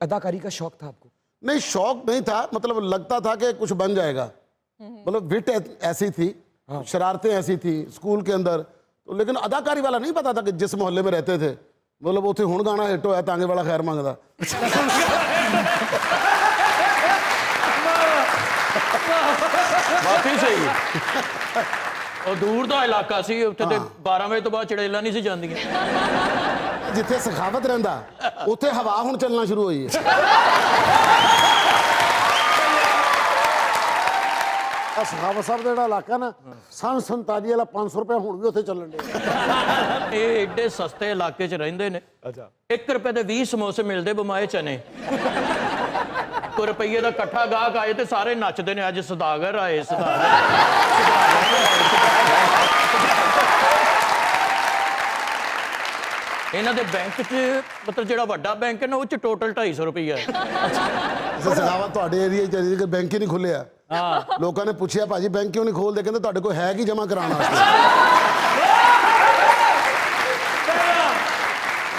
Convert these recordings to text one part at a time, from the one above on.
अदाकारी का शौक था आपको? नहीं, शौक नहीं था, मतलब लगता था कि कुछ बन जाएगा। मतलब विट ऐसी थी, शरारतें ऐसी थी स्कूल के अंदर, तो लेकिन अदाकारी वाला नहीं पता था कि जिस मोहल्ले में रहते थे मतलब उसे हुण गाना हिट होया तांगे वाला खैर मंगदा। वाकई सही है। और दूर का इलाका सी, उत्थे ते 12 बजे तो बाद चड़ेला नहीं सी जांदियां। जिथे सखावत रहिंदा उत्थे हवा हुण चलना शुरू हुई है। सखावत साहब का इलाका ना सन 47 वाला 500 रुपया हुण भी उत्थे चलन दे। ये एडे सस्ते इलाके च रहिंदे ने। अच्छा, 1 रुपए के 20 समोसे मिलते बमाए चने। कोई रुपये का कट्ठा गाहक आए तो सारे नचते ने, अज सदागर आए इन्हां दे बैंक च मतलब जिहड़ा वड्डा बैंक है ना उस टोटल 250 रुपया है। सखावत तुहाडे एरिया च बैंक ही नहीं खुलिया। हाँ, लोगों ने पूछा भाजी बैंक क्यों नहीं खोलते, कहते तुहाडे कोल है कि जमा कराना।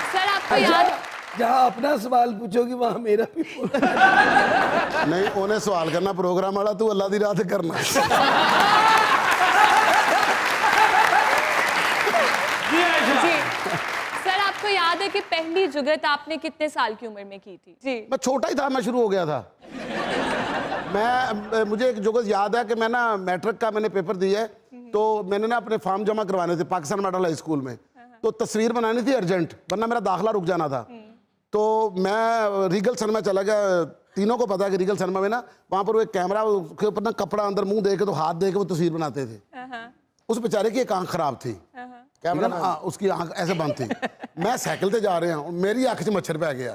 सर आपको याद जहाँ अपना सवाल पूछोगी वहाँ मेरा भी नहीं, उन्हें सवाल करना प्रोग्राम वाला, तू अल्लाह दी राह करना। जी सर आपको याद है कि पहली जुगत आपने कितने साल की उम्र में की थी? जी मैं छोटा ही था, मैं शुरू हो गया था। मुझे एक जुगत याद है कि मैं ना मैट्रिक का मैंने पेपर दिया है, तो मैंने ना अपने फॉर्म जमा करवाने थे पाकिस्तान मॉडल हाई स्कूल में, तो तस्वीर बनानी थी अर्जेंट, वरना मेरा दाखिला रुक जाना था। तो मैं रीगल सिनेमा चला गया, तीनों को पता है कि रीगल सिनेमा में ना वहाँ पर वो एक कैमरा, उसके ऊपर ना कपड़ा अंदर मुंह दे के तो हाथ दे के वो तस्वीर बनाते थे। उस बेचारे की एक आंख खराब थी, कैमरा ना उसकी आंख ऐसे बंद थी। मैं साइकिल से जा रहा हूँ, मेरी आंख से मच्छर पै गया।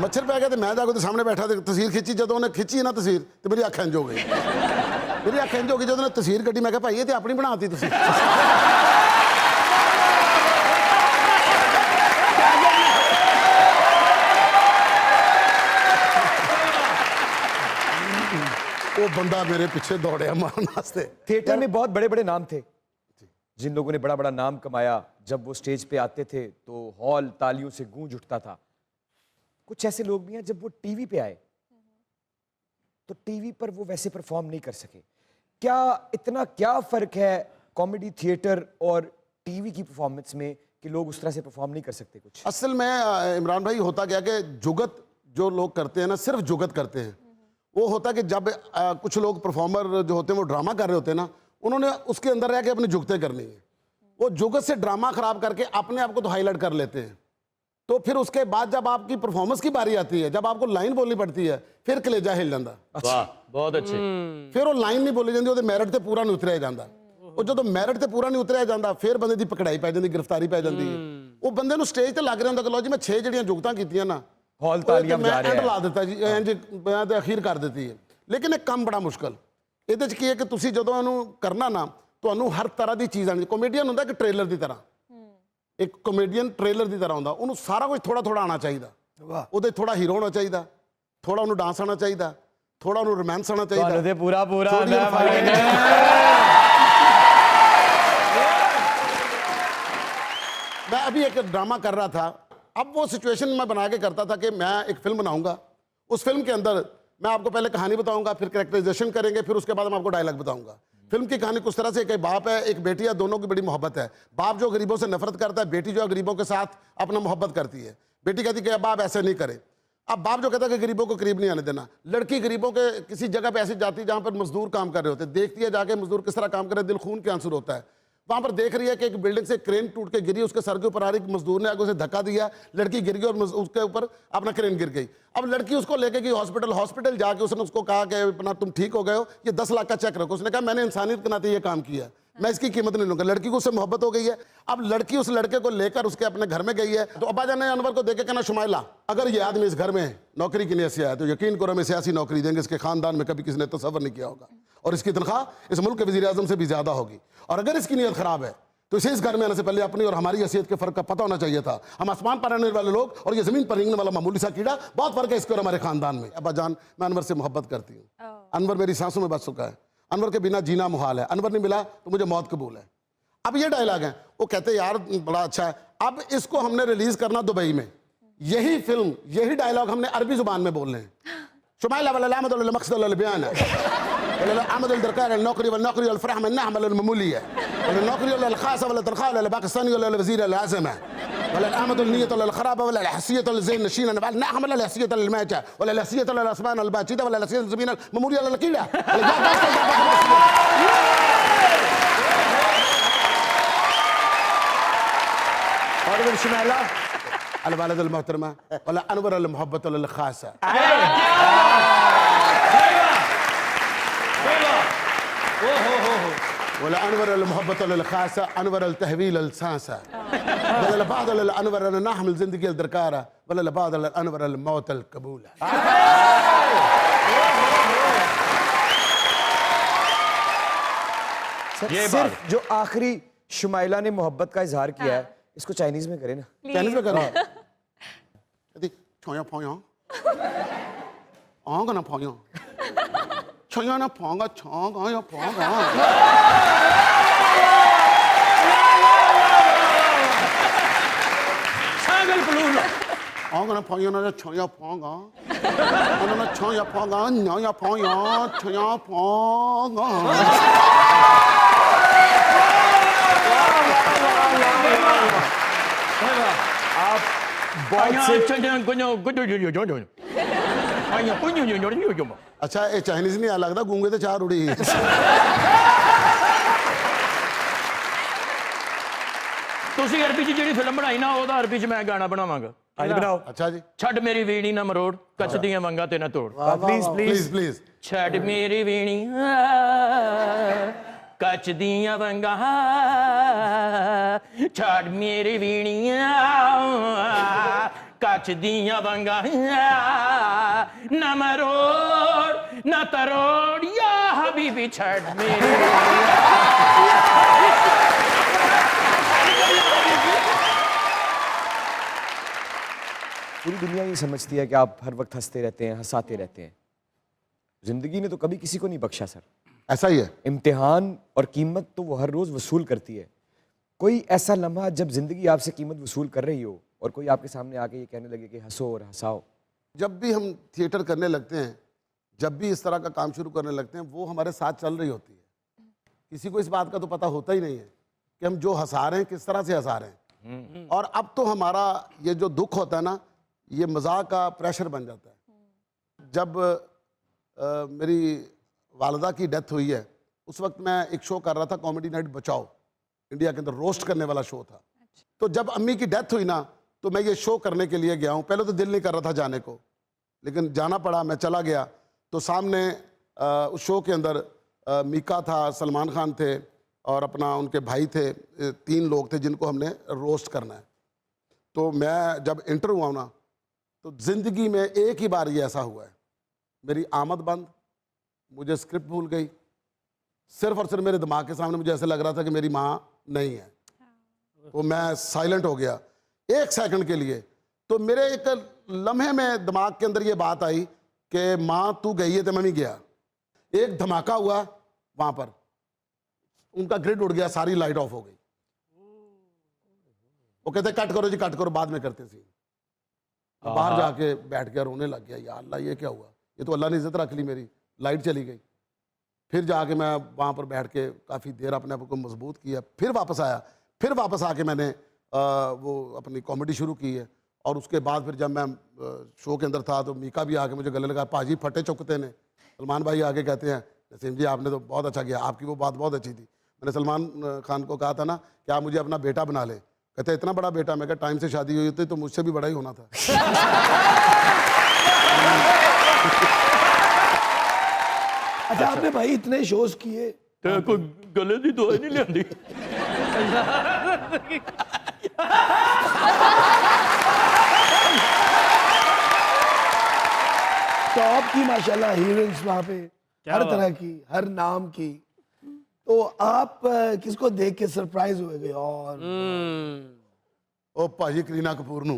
मच्छर पै गया तो मैं जाकर सामने बैठा तो तस्वीर खिंची, जो उन्हें खिंची ना तस्वीर तो मेरी अख इंज हो गई। मेरी अख इंज हो गई, जो उन्हें तस्वीर कटी, मैं कहा भाई ये तो अपनी बनाती तस्वीर। वो बंदा मेरे पीछे दौड़े मारने वास्ते। थिएटर में बहुत बड़े बड़े नाम थे, जिन लोगों ने बड़ा बड़ा नाम कमाया, जब वो स्टेज पे आते थे तो हॉल तालियों से गूंज उठता था। कुछ ऐसे लोग भी हैं जब वो टीवी पे आए तो टीवी पर वो वैसे परफॉर्म नहीं कर सके। क्या फर्क है कॉमेडी थिएटर और टीवी की परफॉर्मेंस में कि लोग उस तरह से परफॉर्म नहीं कर सकते? कुछ असल में इमरान भाई होता क्या कि जुगत जो लोग करते हैं ना, सिर्फ जुगत करते हैं। वो होता कि जब कुछ लोग परफॉर्मर जो होते हैं वो ड्रामा कर रहे होते हैं ना, उन्होंने उसके अंदर रह के अपनी जुगतें करनी है। वो जुगत से ड्रामा खराब करके अपने आप को तो हाईलाइट कर लेते हैं। तो फिर उसके बाद जब आपकी परफॉर्मेंस की बारी आती है, जब आपको लाइन बोलनी पड़ती है, फिर कलेजा हिल जाता। वाह बहुत अच्छे। फिर वो लाइन नहीं बोली जाती, मैरिट से पूरा नहीं उतरिया जाता। और जो मैरिट से पूरा नहीं उतरिया जाता, फिर बंदे की पकड़ाई पै जाती, गिरफ्तारी पै जाती है। वो बंदे ਨੂੰ स्टेज ਤੇ ਲੱਗ ਰਿਹਾ ਹੁੰਦਾ ਕਿ ਲੋ ਜੀ ਮੈਂ 6 ਜਿਹੜੀਆਂ ਜੁਗਤਾਂ ਕੀਤੀਆਂ ਨਾ, हॉल तालियां बजा रहे हैं, हैं। ला देता जी, इंज मैं तो अखीर कर देती है। लेकिन एक काम बड़ा मुश्किल ਇਹਦੇ ਚ ਕੀ ਹੈ ਕਿ ਤੁਸੀਂ ਜਦੋਂ ਇਹਨੂੰ ਕਰਨਾ ਨਾ, ਤੁਹਾਨੂੰ ਹਰ ਤਰ੍ਹਾਂ ਦੀ ਚੀਜ਼ ਆਣੀ। ਕਮੇਡੀਅਨ ਹੁੰਦਾ ਕਿ ਟ੍ਰੇਲਰ ਦੀ ਤਰ੍ਹਾਂ, ਇੱਕ ਕਮੇਡੀਅਨ ਟ੍ਰੇਲਰ ਦੀ ਤਰ੍ਹਾਂ ਹੁੰਦਾ, ਉਹਨੂੰ ਸਾਰਾ ਕੁਝ ਥੋੜਾ ਥੋੜਾ ਆਉਣਾ ਚਾਹੀਦਾ। ਉਹਦੇ ਥੋੜਾ ਹੀਰੋ ਹੋਣਾ ਚਾਹੀਦਾ, ਥੋੜਾ ਉਹਨੂੰ ਡਾਂਸ ਆਉਣਾ ਚਾਹੀਦਾ, ਥੋੜਾ ਉਹਨੂੰ रोमांस आना चाहिए। ਤੁਹਾਨੂੰ ਤੇ ਪੂਰਾ थोड़ी ਆਉਂਦਾ fighting ਹੈ। मैं अभी एक ड्रामा कर रहा था, अब वो सिचुएशन मैं बना के करता था कि मैं एक फिल्म बनाऊंगा, उस फिल्म के अंदर मैं आपको पहले कहानी बताऊंगा, फिर कैरेक्टराइजेशन करेंगे, फिर उसके बाद मैं आपको डायलॉग बताऊंगा। फिल्म की कहानी कुछ तरह से, एक बाप है एक बेटी है, दोनों की बड़ी मोहब्बत है। बाप जो गरीबों से नफरत करता है, बेटी जो है गरीबों के साथ अपना मोहब्बत करती है। बेटी कहती है कि बाप ऐसे नहीं करे। अब बाप जो कहता है कि गरीबों को करीब नहीं आने देना। लड़की गरीबों के किसी जगह पे ऐसी जाती है जहाँ पर मजदूर काम कर रहे होते, देखती है जाके मजदूर किस तरह काम कर रहे, दिल खून के आंसू होता है। वहां पर देख रही है कि एक बिल्डिंग से क्रेन टूट के गिरी, उसके सर के ऊपर आ रही, मजदूर ने आगे उसे धक्का दिया, लड़की गिर गई और उसके ऊपर अपना क्रेन गिर गई। अब लड़की उसको लेके गई हॉस्पिटल जाके उसने उसको कहा कि अपना तुम ठीक हो गए हो, ये 10 लाख का चेक रखो। उसने कहा मैंने इंसानियत के नाते ये काम किया, मैं इसकी कीमत नहीं लूंगा। लड़की को उससे मोहब्बत हो गई है। अब लड़की उस लड़के को लेकर उसके अपने घर में गई है, तो अब्बा जान ने अनवर को देखे कहना, शुमाइला अगर ये आदमी इस घर में नौकरी के लिए से आया तो यकीन करो हमें सियासी नौकरी देंगे, इसके खानदान में कभी किसी ने तसव्वुर नहीं किया होगा, और इसकी तनख्वाह इस मुल्क के वजीर आजम से भी ज्यादा होगी। और अगर इसकी नीयत खराब है तो इसे इस घर में आने से पहले अपनी और हमारी हैसियत के फर्क का पता होना चाहिए था। हम आसमान पर रहने वाले लोग और ये जमीन पर रेंगने वाला मामूली सा कीड़ा, बहुत फर्क है इसके और हमारे खानदान में। अब्बा जान मैं अनवर से मोहब्बत करती हूँ, अनवर मेरी सांसों में बच चुका है, अनवर के बिना जीना मुहाल है, अनवर नहीं मिला तो मुझे मौत कबूल है। अब ये डायलॉग है। वो कहते यार बड़ा अच्छा है। अब इसको हमने रिलीज करना दुबई में, यही फिल्म, यही डायलॉग हमने अरबी जुबान में बोलने हैं। शुमाइला वला लामद वला मक़सद वला बयान है वला आमद वल दरकार वल नौकरी वल नौकरी वल फरह मन नअमल वल ममूली है वला नौकरी वला खासा वला तनख्वाह वला पाकिस्तानी वला वज़ीर वल आज़म है वला आमद वल नियत वला खराबा वला हसियत वल ज़ैन नशीन नबाल नअमल वला हसियत वल माजा वला हसियत वला असमान वल बाचिदा वला हसियत ज़मीन वल ममूली वला लकीला और फिर शुमाइला अल वालिद अल मोहतरमा वला अनवर अल मोहब्बत वल खासा वला अनवर अल मोहब्बत वल खासा अनवर अल तहवील अल सांसा वला बाद अल अनवर अल नहमल जिंदगी अल दरकारा वला बाद अल अनवर अल मौत अल कबूला। सर, ये सिर्फ जो आखिरी शुमाइला ने मोहब्बत का इजहार किया है, इसको चाइनीज में करें ना। चाइनीज में करो यदि छोया फोया आंग ना फोया छोया ना फोंगा छोंगा या फोंगा छागल पलूला आंग ना फोया ना छोया फोंगा ना छोया फोंगा न्या फोया छोया फोंगा। आप बहुत से अच्छा ये चाइनीज नहीं आ लगता गूंगे तो चार उड़ी ਤੁਸੀਂ ਅਰਬੀ 'ਚ ਜਿਹੜੀ ਫਿਲਮ ਬਣਾਈ ਨਾ ਉਹਦਾ ਅਰਬੀ 'ਚ ਮੈਂ ਗਾਣਾ ਬਣਾਵਾਂਗਾ। आज बनाओ। अच्छा जी ਛੱਡ ਮੇਰੀ ਵੀਣੀ ਨਾ ਮਰੋੜ ਕੱਚ ਦੀਆਂ ਵੰਗਾਂ ਤੇ ਨਾ ਤੋੜ। प्लीज प्लीज प्लीज प्लीज ਛੱਡ ਮੇਰੀ ਵੀਣੀ ਕੱਚ ਦੀਆਂ ਵੰਗਾਂ ਛੱਡ ਮੇਰੀ ਵੀਣੀ ਕੱਚ ਦੀਆਂ ਵੰਗਾਂ ਨਾ ਮਰੋੜ ਨਾ ਤਰੋੜ ਯਾ ਹਬੀਬੀ ਛੱਡ ਮੇਰੀ पूरी दुनिया ये समझती है कि आप हर वक्त हंसते रहते हैं, हंसाते रहते हैं। जिंदगी ने तो कभी किसी को नहीं बख्शा सर। ऐसा ही है। इम्तिहान और कीमत तो वो हर रोज वसूल करती है। कोई ऐसा लम्हा जब जिंदगी आपसे कीमत वसूल कर रही हो और कोई आपके सामने आके ये कहने लगे कि हंसो और हंसाओ। जब भी हम थिएटर करने लगते हैं, जब भी इस तरह का काम शुरू करने लगते हैं, वो हमारे साथ चल रही होती है। किसी को इस बात का तो पता होता ही नहीं है कि हम जो हंसा रहे हैं किस तरह से हंसा रहे हैं। और अब तो हमारा ये जो दुख होता है ना, ये मजाक का प्रेशर बन जाता है। जब मेरी वालदा की डेथ हुई है, उस वक्त मैं एक शो कर रहा था, कॉमेडी नाइट बचाओ, इंडिया के अंदर रोस्ट करने वाला शो था। तो जब अम्मी की डेथ हुई ना, तो मैं ये शो करने के लिए गया हूँ। पहले तो दिल नहीं कर रहा था जाने को, लेकिन जाना पड़ा। मैं चला गया तो सामने उस शो के अंदर मीका था, सलमान खान थे और अपना उनके भाई थे। 3 लोग थे जिनको हमने रोस्ट करना है। तो मैं जब इंटर हुआ ना, तो ज़िंदगी में एक ही बार ये ऐसा हुआ है, मेरी आमद बंद, मुझे स्क्रिप्ट भूल गई। सिर्फ और सिर्फ मेरे दिमाग के सामने मुझे ऐसे लग रहा था कि मेरी माँ नहीं है। तो मैं साइलेंट हो गया 1 सेकंड के लिए। तो मेरे एक लम्हे में दिमाग के अंदर ये बात आई कि माँ तू गई है तो मैं भी गया। एक धमाका हुआ वहाँ पर, उनका ग्रिड उड़ गया, सारी लाइट ऑफ हो गई। वो कहते कट करो जी, कट करो, बाद में करते सी। बाहर जाके बैठ गया, रोने लग गया, या अल्लाह ये क्या हुआ, ये तो अल्लाह ने इज्जत रख ली मेरी, लाइट चली गई। फिर जाके मैं वहाँ पर बैठ के काफ़ी देर अपने आप को मजबूत किया, फिर वापस आया। फिर वापस आके मैंने वो अपनी कॉमेडी शुरू की है। और उसके बाद फिर जब मैं शो के अंदर था तो मीका भी आके मुझे गले लगा, पाजी फटे चुकते ने। सलमान भाई आके कहते हैं नसीम जी आपने तो बहुत अच्छा किया, आपकी वो बात बहुत अच्छी थी। मैंने सलमान खान को कहा था ना कि आप मुझे अपना बेटा बना ले। कहते इतना बड़ा बेटा? मैं कहा टाइम से शादी हुई होती तो मुझसे भी बड़ा ही होना था। अच्छा आपने भाई इतने शोज किए, ਤੇ ਕੋਈ ਗਲੇ ਦੀ ਦਵਾਈ ਨਹੀਂ ਲਿਆਂਦੀ। टॉप की माशाल्लाह हीरोइंस वहाँ पे हर तरह की, हर नाम की। तो आप किसको देख के सरप्राइज हुए गए? और ओ भाजी करीना कपूर नू